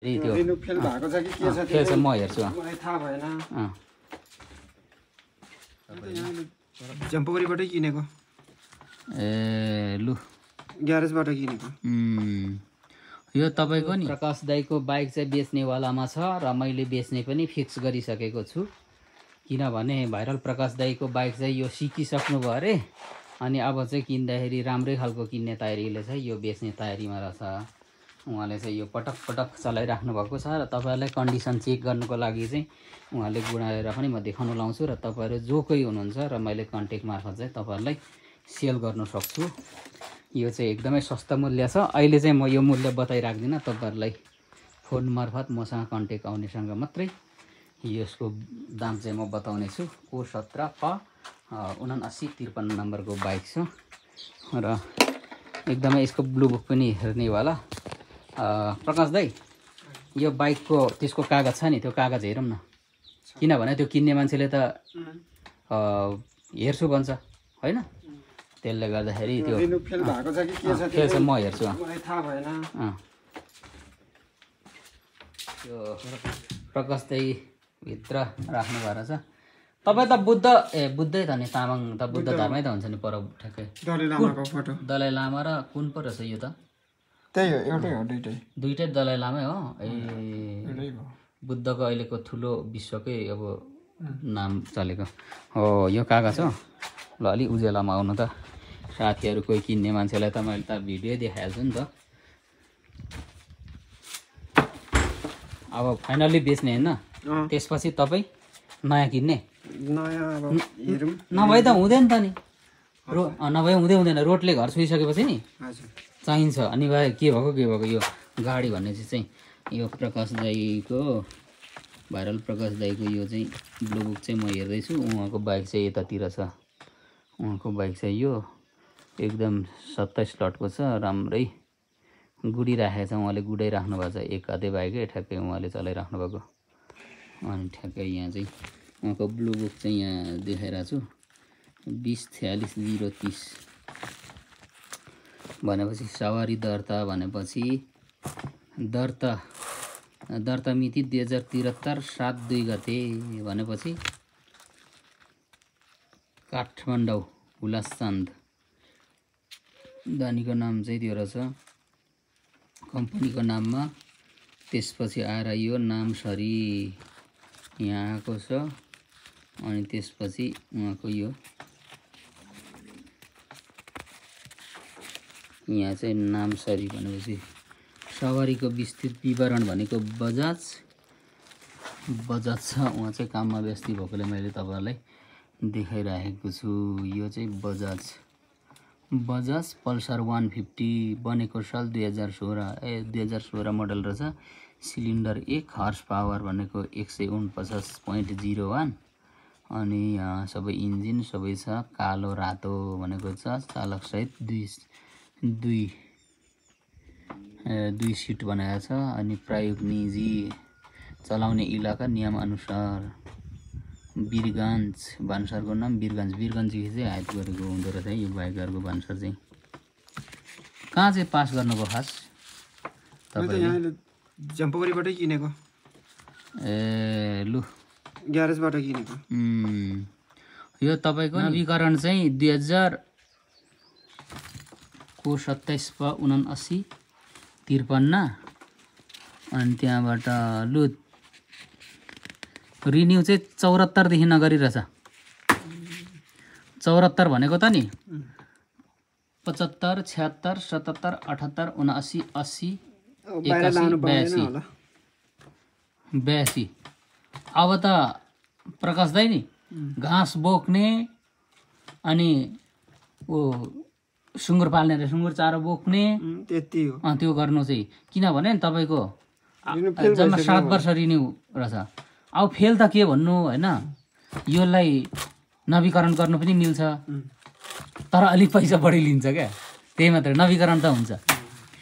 renew fail भएको छ कि के छ त्यो चाहिँ म हेर्छु मलाई थाहा भएन जम्पोगरीबाटै किनेको ए लु ग्यारेजबाट किनेको यो तपाईको नि प्रकाश दाईको बाइक चाहिँ बेच्नेवालामा छ र मैले बेच्ने पनि फिक्स गरिसकेको छु किनभने भाइरल प्रकाश दाईको बाइक चाहिँ यो सिकिसक्नु भयो अरे अनि अब चाहिँ किन्दाखेरि राम्रै खालको किन्ने तयारीले चाहिँ यो बेच्ने तयारीमा रहेछ उहाँले चाहिँ यो पटक पटक चलाइराख्नु भएको छ र तपाईहरुलाई कन्डिसन चेक गर्नुको लागि चाहिँ उहाँले गुडाएर पनि म देखाउन लाउँछु र तपाईहरु जो कोही हुनुहुन्छ र मैले कन्ट्याक्ट मार्फत चाहिँ तपाईहरुलाई सेल गर्न सक्छु यो चाहिँ एकदमै सस्तो मूल्य छ अहिले चाहिँ म यो मूल्य बताइराख्दिन तपाईहरुलाई फोन मार्फत मसँग कन्ट्याक्ट आउनेसँग मात्रै यसको दाम चाहिँ म बताउने छु O17 प 7953 नम्बरको बाइक छ र एकदमै यसको ब्लू बुक पनि हेर्नेवाला प्रकाश दाई यो बाइकको त्यसको कागज छ नि त्यो कागज हेरौँ न किनभने त्यो किन्ने मान्छेले त हेर्छु भन्छ हैन त्यसले गर्दाखेरि त्यो रिन्यू फेल भएको छ कि के छ त्यो चाहिँ म हेर्छु मलाई थाहा भएन त्यो प्रकाश दाई भित्र राख्नु भएको रहेछ तपाई त बुद्ध बुद्धै त नि तामाङ त बुद्ध धर्मै त हुन्छ नि पर ठ्याक्कै दलाई लामाको फोटो दलाई लामा र कुन पो रहेछ यो त त्यही हो एउटै हो दुईटै दलाई लामै हो ए एउटै हो बुद्धको अहिलेको ठुलो विश्वकै अब नाम चलेको हो यो कागज हो ल अलि उजेलामा आउनु त साथीहरु कोही किन्ने मान्छेलाई त मैले त भिडियो देखाइहाल्छु नि त अब फाइनली बेच्ने हैन त्यसपछि तपाई नयाँ किन्ने नयाँ अब हेरौँ नभए त हुँदैन त नि नभए हुँदैन रोडले घर छुइसकेपछि नि हजुर चाहिन्छ अनि भाइ के भएको यो गाडी भन्ने चाहिँ यो प्रकाश दाईको भाइरल प्रकाश दाईको यो चाहिँ ब्लू बुक चाहिँ म हेर्दैछु उहाँको बाइक चाहिँ यतातिर छ उहाँको बाइक चाहिँ यो एकदम 27 लटको छ राम्रै गुडिराखेको छ उहाँले गुडाइराख्नु भएको छ एक हाते बाइकै ठ्याक्कै उहाँले चलाइराख्नु भएको अनि ठ्याक्कै यहाँ चाहिँ उहाँको ब्लू बुक चाहिँ यहाँ देखाइरहेको छु 2046 भनेपछि सवारी दर्ता भनेपछि दर्ता मिति 2073 7/2 गते भनेपछि काठमाडौँ हुलासचन्द दानीको नाम चाहिँ त्यो रहेछ कम्पनीको नाममा त्यसपछि आएर यो नामसरी यहाँ आएको छ अनि त्यसपछि उहाँको यो यहाँ चाहिँ नामसरी भनेपछि सवारीको विस्तृत विवरण भनेको बजाज छ उहाँ चाहिँ काममा व्यस्त भएकोले मैले तपाईहरुलाई देखाइराखेको छु यो चाहिँ बजाज पल्सर 150 बनेको साल 2016 मोडल रहेछ सिलिन्डर 1 हर्स पावर भनेको 149.01 अनि सबै इन्जिन सबै छ कालो रातो भनेको छ चालक सहित दुई सिट बनाएको छ अनि प्रयोग निजी चलाउने इलाका नियम अनुसार वीरगञ्ज भान्सरको नाम वीरगञ्जदेखि चाहिँ हाइट गरेको हुँदो रहेछ यो बाइकहरुको भान्सर चाहिँ कहाँ चाहिँ पास गर्नुभयो खास तपाईले जम्पोगरीबाटै किनेको ए लु ग्यारेजबाट किनेको यो तपाईको नवीकरण चाहिँ 2027 प 7953 अनि त्यहाँबाट लु रिन्यू चाहिँ 74 देखि नगरिरहेछ 74 भनेको त नि 75 76 77 78 79 80 82 अब त प्रकाश दाई नि घाँस बोक्ने अनि ओ सुँगुर पाल्ने र सुँगुर चारो बोक्ने त्यति हो त्यो गर्नु चाहिँ किनभने तपाईको जम्मा 7 वर्ष रिन्यू रहेछ अब फेल त के भन्नु हैन यसलाई नवीकरण गर्नु पनि मिल्छ तर अलि पैसा बढी लिन्छ क्या त्यही मात्र नवीकरण त हुन्छ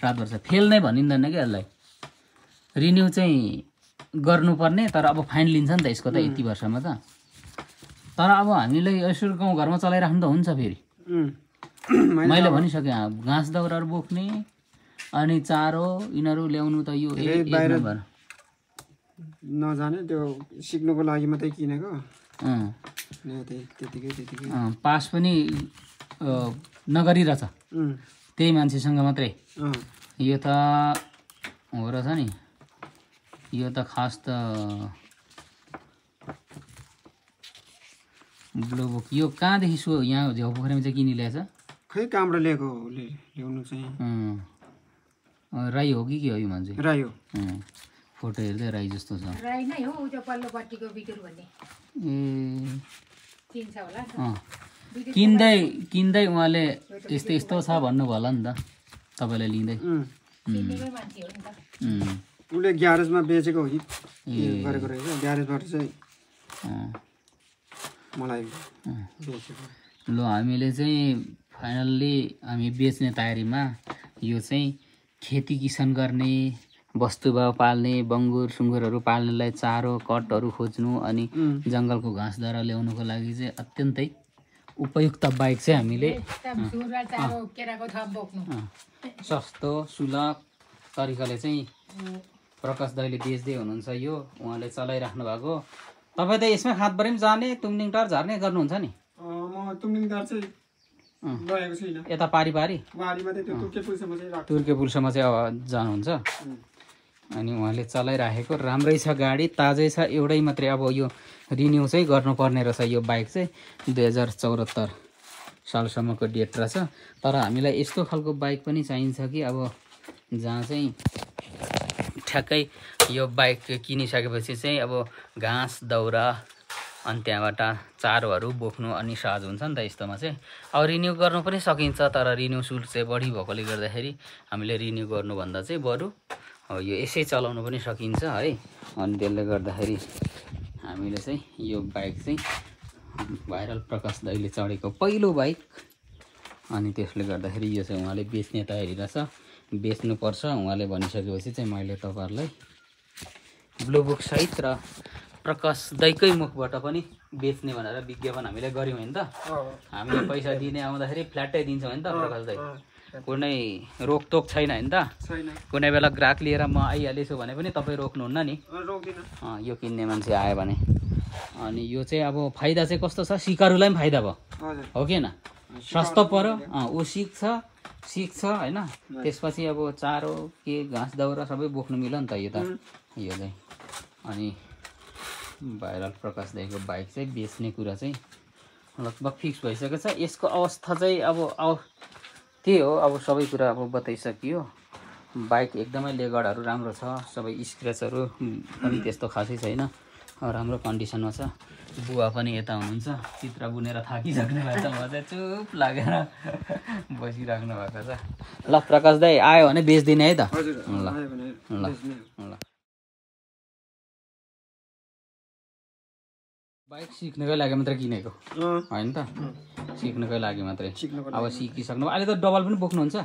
7 वर्ष फेल नै भनिँदैन क्या यसलाई रिन्यू चाहिँ गर्नुपर्ने तर अब फाइन लिन्छ नि त यसको त यति वर्षमा त तर अब हामीले यसो गाउँ घरमा चलाइराख्नु त हुन्छ फेरि मैले भनिसके घाँस दाउराहरू बोक्ने अनि चारो यिनीहरू ल्याउनु त यो एक नम्बर नजाने त्यो सिक्नुको लागि मात्रै किनेको त्यतिकै पास पनि नगरिरहेछ त्यही मान्छेसँग मात्रै यो त हो रहेछ नि यो त खास त ब्लू बुक यो कहाँदेखि यहाँ झ्याउ पोखरीमा चाहिँ किनी ल्याएछ खै कामबाट ल्याएको ल्याउनु चाहिँ राई हो कि के हो यो मान्छे राई हो फोटो हेर्दै राई जस्तो छ राई नै हो त्यो पल्लोपट्टिको बिटुर भन्ने चिन्छ होला किन्दै उहाँले यस्तो यस्तो छ भन्नुभयो होला नि त तपाईँलाई लिँदै चिनेकै मान्छे हो नि त उसले ग्यारेजमा बेचेको हो कि गरेको रहेछ ग्यारेजबाट चाहिँ मलाई बेचेको ल हामीले चाहिँ फाइनल्ली हामी बेच्ने तयारीमा यो चाहिँ खेती किसान गर्ने वस्तुभाव पाल्ने बङ्गुर सुँगुरहरू पाल्नेलाई चारो कटहरू खोज्नु अनि जङ्गलको घाँसदारा ल्याउनुको लागि चाहिँ अत्यन्तै उपयुक्त बाइक चाहिँ हामीले सस्तो सुलभ तरिकाले चाहिँ प्रकाश दाइले बेच्दै हुनुहुन्छ यो उहाँले चलाइराख्नु भएको तपाईँ त यसमै खातबारी पनि जाने तुमलिङ टार झार्ने गर्नुहुन्छ नि म तुमलिङ टार चाहिँ गएको छुइनँ यता पारी तुर्के पुलसम्म चाहिँ अब जानुहुन्छ अनि उहाँले चलाइराखेको राम्रै छ गाडी ताजै छ एउटै मात्रै अब यो रिन्यू चाहिँ गर्नुपर्ने रहेछ यो बाइक चाहिँ 2074 सालसम्मको डेट रहेछ तर हामीलाई यस्तो खालको बाइक पनि चाहिन्छ कि अब जहाँ चाहिँ ठ्याक्कै यो बाइक किनिसकेपछि चाहिँ अब घाँस दाउरा अनि त्यहाँबाट चारोहरू बोक्नु अनि सहज हुन्छ नि त यस्तोमा चाहिँ अब रिन्यू गर्नु पनि सकिन्छ तर रिन्यू शुल्क चाहिँ बढी भएकोले गर्दाखेरि हामीले रिन्यू गर्नुभन्दा चाहिँ बरु यो यसै चलाउनु पनि सकिन्छ है अनि त्यसले गर्दाखेरि हामीले चाहिँ यो बाइक चाहिँ भाइरल प्रकाश दाइले चढेको पहिलो बाइक अनि त्यसले गर्दाखेरि यो चाहिँ उहाँले बेच्ने तयारी रहेछ बेच्नुपर्छ उहाँले भनिसकेपछि चाहिँ मैले तपाईँहरूलाई ब्लू बुक सहित र प्रकाश दाइकै मुखबाट पनि बेच्ने भनेर विज्ञापन हामीले गऱ्यौँ होइन त हामीले पैसा दिने आउँदाखेरि फ्ल्याटै दिन्छौँ होइन त प्रकाश दाइ कुनै रोकटोक छैन होइन त कुनै बेला ग्राहक लिएर म आइहालेछु भने पनि तपाईँ रोक्नुहुन्न नि यो किन्ने मान्छे आयो भने अनि यो चाहिँ अब फाइदा चाहिँ कस्तो छ सिकारुलाई पनि फाइदा भयो हो कि होइन सस्तो पर्यो ऊ सिक्छ होइन त्यसपछि अब चारो के घाँस दाउरा सबै बोक्नु मिल्यो नि त यो चाहिँ अनि भाइरल प्रकाश दाइको बाइक चाहिँ बेच्ने कुरा चाहिँ लगभग फिक्स भइसकेको छ यसको अवस्था चाहिँ अब त्यही हो अब सबै कुरा अब बताइसकियो बाइक एकदमै लेगडहरू राम्रो छ सबै स्क्र्याचहरू पनि त्यस्तो खासै छैन राम्रो कन्डिसनमा छ बुवा पनि यता हुनुहुन्छ चित्र बुनेर थाकिसक्नु भएको छ म चाहिँ चुप लागेर बसिराख्नु भएको छ ल प्रकाश दाइ आयो भने बेच्दिने है त ल बाइक सिक्नकै लागि मात्रै किनेको होइन त सिक्नकै लागि मात्रै अब सिकिसक्नु अहिले त डबल पनि बोक्नुहुन्छ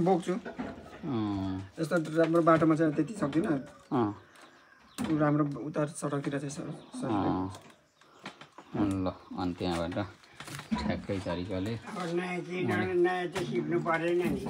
बोक्छु यस्तो राम्रो बाटोमा चाहिँ त्यति सक्दिनँ राम्रो उतार सडकतिर चाहिँ ल अनि त्यहाँबाट ठ्याक्कै तरिकाले नयाँ चाहिँ सिक्नु परेन नि